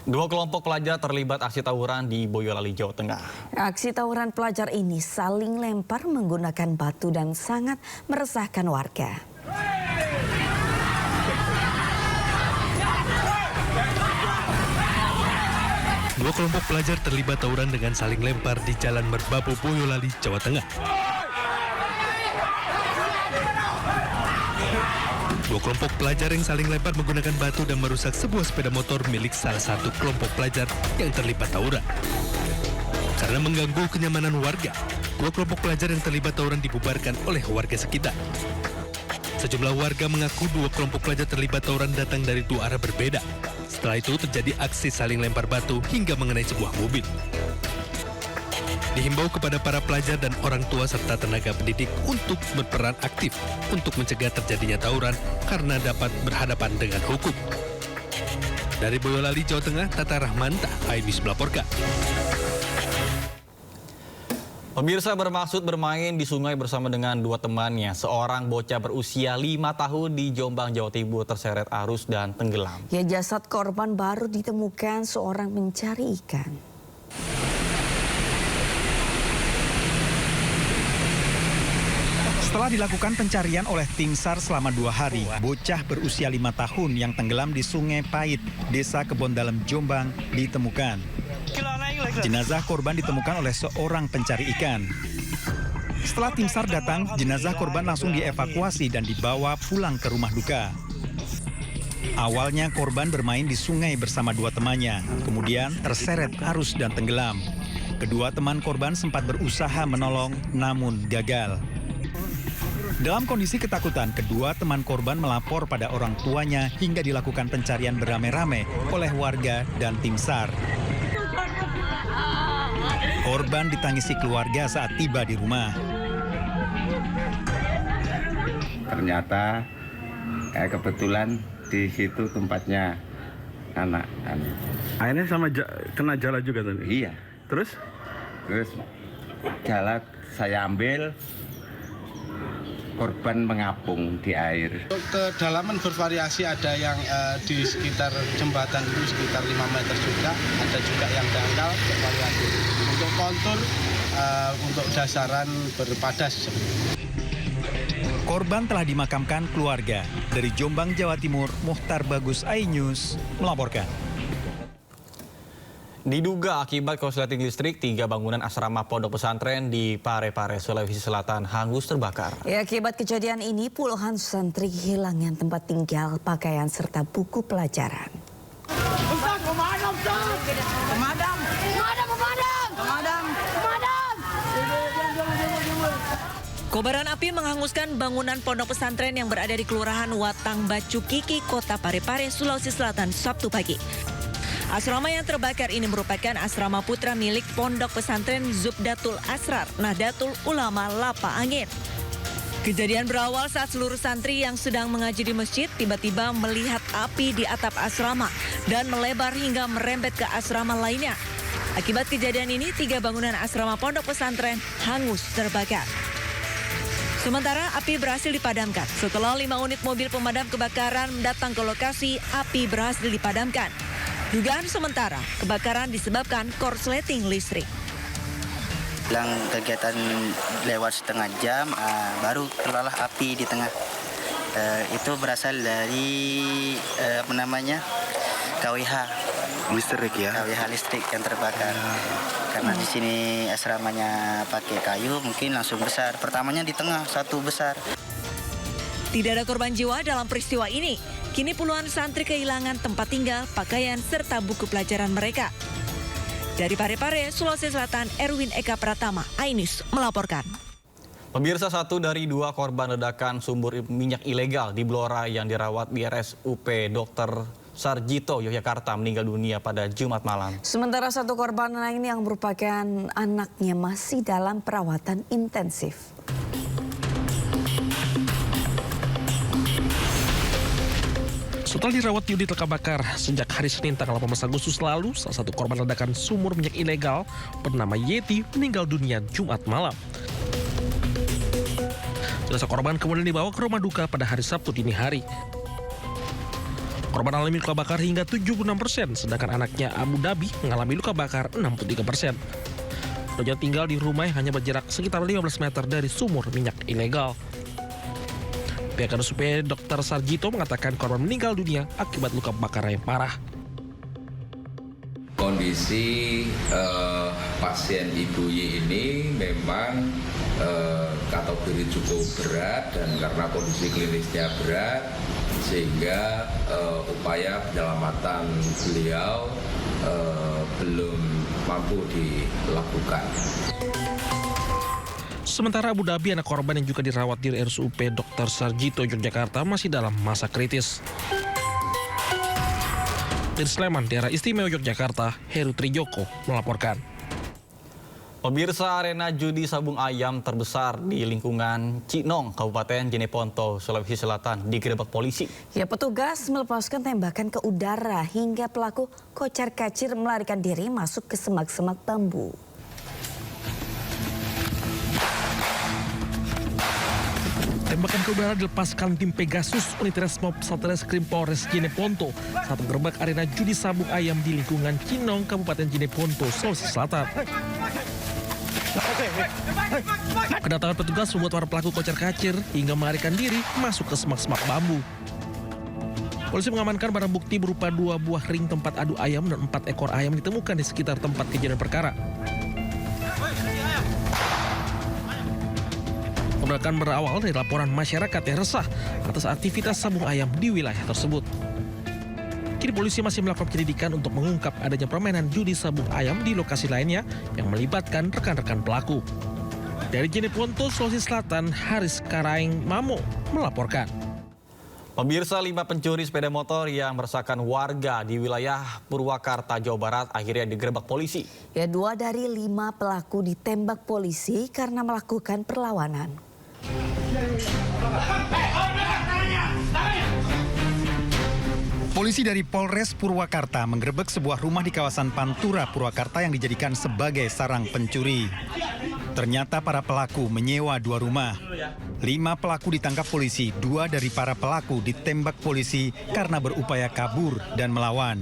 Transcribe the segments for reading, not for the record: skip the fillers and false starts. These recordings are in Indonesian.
Dua kelompok pelajar terlibat aksi tawuran di Boyolali, Jawa Tengah. Aksi tawuran pelajar ini saling lempar menggunakan batu dan sangat meresahkan warga. Dua kelompok pelajar terlibat tawuran dengan saling lempar di Jalan Merbabu, Boyolali, Jawa Tengah. Dua kelompok pelajar yang saling lempar menggunakan batu dan merusak sebuah sepeda motor milik salah satu kelompok pelajar yang terlibat tawuran. Karena mengganggu kenyamanan warga, dua kelompok pelajar yang terlibat tawuran dibubarkan oleh warga sekitar. Sejumlah warga mengaku dua kelompok pelajar terlibat tawuran datang dari dua arah berbeda. Setelah itu terjadi aksi saling lempar batu hingga mengenai sebuah mobil. Dihimbau kepada para pelajar dan orang tua serta tenaga pendidik untuk berperan aktif untuk mencegah terjadinya tawuran karena dapat berhadapan dengan hukum. Dari Boyolali, Jawa Tengah, Tata Rahmanta, iNews melaporkan. Pemirsa bermaksud bermain di sungai bersama dengan dua temannya. Seorang bocah berusia 5 tahun di Jombang, Jawa Timur terseret arus dan tenggelam. Ya, jasad korban baru ditemukan seorang pencari ikan. Setelah dilakukan pencarian oleh tim SAR selama 2 hari, bocah berusia 5 tahun yang tenggelam di Sungai Pait, Desa Kebon Dalem, Jombang, ditemukan. Jenazah korban ditemukan oleh seorang pencari ikan. Setelah tim SAR datang, jenazah korban langsung dievakuasi dan dibawa pulang ke rumah duka. Awalnya korban bermain di sungai bersama dua temannya, kemudian terseret arus dan tenggelam. Kedua teman korban sempat berusaha menolong, namun gagal. Dalam kondisi ketakutan, kedua teman korban melapor pada orang tuanya hingga dilakukan pencarian beramai-ramai oleh warga dan tim SAR. Korban ditangisi keluarga saat tiba di rumah. Ternyata kebetulan di situ tempatnya anak. Akhirnya sama kena jala juga tadi? Iya. Terus jala saya ambil. Korban mengapung di air. Kedalaman bervariasi, ada yang di sekitar jembatan itu sekitar 5 meter juga, ada juga yang dangkal bervariasi. Untuk kontur, untuk dasaran berpadas. Korban telah dimakamkan keluarga. Dari Jombang, Jawa Timur, Muhtar Bagus, iNews melaporkan. Diduga akibat korsleting listrik, 3 bangunan asrama pondok pesantren di Parepare, Sulawesi Selatan hangus terbakar. Ya, akibat kejadian ini puluhan santri kehilangan tempat tinggal, pakaian serta buku pelajaran. Kobaran api menghanguskan bangunan pondok pesantren yang berada di Kelurahan Watang Bacu Kiki, Kota Parepare, Sulawesi Selatan, Sabtu pagi. Asrama yang terbakar ini merupakan asrama putra milik Pondok Pesantren Zubdatul Asrar Nahdlatul Ulama Lapa Angin. Kejadian berawal saat seluruh santri yang sedang mengaji di masjid tiba-tiba melihat api di atap asrama dan melebar hingga merembet ke asrama lainnya. Akibat kejadian ini, 3 bangunan asrama Pondok Pesantren hangus terbakar. Sementara api berhasil dipadamkan. Setelah 5 unit mobil pemadam kebakaran datang ke lokasi, api berhasil dipadamkan. Dugaan sementara, kebakaran disebabkan korsleting listrik. Bilang kegiatan lewat setengah jam, baru terlalah api di tengah. Itu berasal dari KWH. Listrik ya? KWH listrik yang terbakar. Karena di sini asramanya pakai kayu, mungkin langsung besar. Pertamanya di tengah, satu besar. Tidak ada korban jiwa dalam peristiwa ini. Kini puluhan santri kehilangan tempat tinggal, pakaian, serta buku pelajaran mereka. Dari Parepare, Sulawesi Selatan, Erwin Eka Pratama, iNews melaporkan. Pemirsa, 1 dari 2 korban ledakan sumur minyak ilegal di Blora yang dirawat di RSUP Dr. Sarjito, Yogyakarta meninggal dunia pada Jumat malam. Sementara 1 korban lain yang merupakan anaknya masih dalam perawatan intensif. Setelah dirawat di unit luka bakar sejak hari Senin tanggal 18 Agustus lalu, salah satu korban ledakan sumur minyak ilegal bernama Yeti meninggal dunia Jumat malam. Jenazah korban kemudian dibawa ke rumah duka pada hari Sabtu dini hari. Korban alami luka bakar hingga 76%, sedangkan anaknya Abu Dhabi mengalami luka bakar 63%. Keduanya tinggal di rumah yang hanya berjarak sekitar 15 meter dari sumur minyak ilegal. Pihak RSUP Dr. Sarjito mengatakan korban meninggal dunia akibat luka bakar yang parah. Kondisi pasien Ibu Y ini memang kategori cukup berat, dan karena kondisi klinisnya berat sehingga upaya penyelamatan beliau belum mampu dilakukan. Sementara Abu Dhabi, anak korban yang juga dirawat di RSUP Dr. Sarjito Yogyakarta, masih dalam masa kritis. Dari Sleman, daerah istimewa Yogyakarta, Heru Trijoko melaporkan. Pemirsa, arena judi sabung ayam terbesar di lingkungan Cinong, Kabupaten Jeneponto, Sulawesi Selatan digerebek polisi. Ya, petugas melepaskan tembakan ke udara hingga pelaku kocar-kacir melarikan diri masuk ke semak-semak bambu. Tembakan ke udara dilepaskan tim Pegasus unit Resmob Satreskrim Polres Jeneponto saat menggerebek arena judi sabung ayam di lingkungan Cinong, Kabupaten Jeneponto, Sulawesi Selatan. Kedatangan petugas membuat para pelaku kocar-kacir hingga melarikan diri masuk ke semak-semak bambu. Polisi mengamankan barang bukti berupa 2 buah ring tempat adu ayam dan 4 ekor ayam ditemukan di sekitar tempat kejadian perkara. Kebenaran berawal dari laporan masyarakat yang resah atas aktivitas sabung ayam di wilayah tersebut. Kini polisi masih melakukan penyelidikan untuk mengungkap adanya permainan judi sabung ayam di lokasi lainnya yang melibatkan rekan-rekan pelaku. Dari Jeneponto, Sulawesi Selatan, Haris Karaeng Mamo melaporkan. Pemirsa, 5 pencuri sepeda motor yang meresahkan warga di wilayah Purwakarta, Jawa Barat akhirnya digerebek polisi. Ya, 2 dari 5 pelaku ditembak polisi karena melakukan perlawanan. Polisi dari Polres Purwakarta menggerebek sebuah rumah di kawasan Pantura, Purwakarta yang dijadikan sebagai sarang pencuri. Ternyata para pelaku menyewa 2 rumah. 5 pelaku ditangkap polisi, 2 dari para pelaku ditembak polisi karena berupaya kabur dan melawan.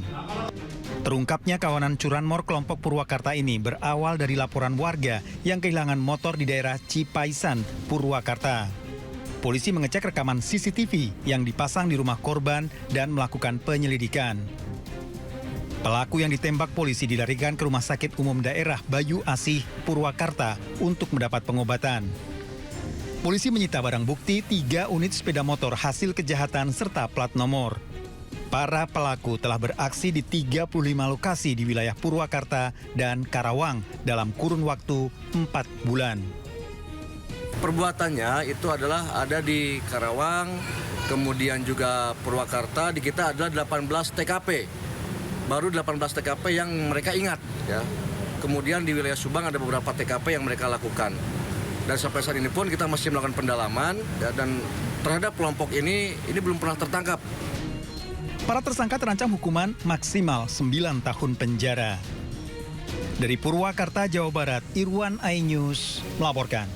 Terungkapnya kawanan curanmor kelompok Purwakarta ini berawal dari laporan warga yang kehilangan motor di daerah Cipaisan, Purwakarta. Polisi mengecek rekaman CCTV yang dipasang di rumah korban dan melakukan penyelidikan. Pelaku yang ditembak polisi dilarikan ke Rumah Sakit Umum Daerah Bayu Asih, Purwakarta untuk mendapat pengobatan. Polisi menyita barang bukti 3 unit sepeda motor hasil kejahatan serta plat nomor. Para pelaku telah beraksi di 35 lokasi di wilayah Purwakarta dan Karawang dalam kurun waktu 4 bulan. Perbuatannya itu adalah ada di Karawang, kemudian juga Purwakarta, di kita adalah 18 TKP. Baru 18 TKP yang mereka ingat, ya. Kemudian di wilayah Subang ada beberapa TKP yang mereka lakukan. Dan sampai saat ini pun kita masih melakukan pendalaman, ya, dan terhadap kelompok ini belum pernah tertangkap. Para tersangka terancam hukuman maksimal 9 tahun penjara. Dari Purwakarta, Jawa Barat, Irwan iNews melaporkan.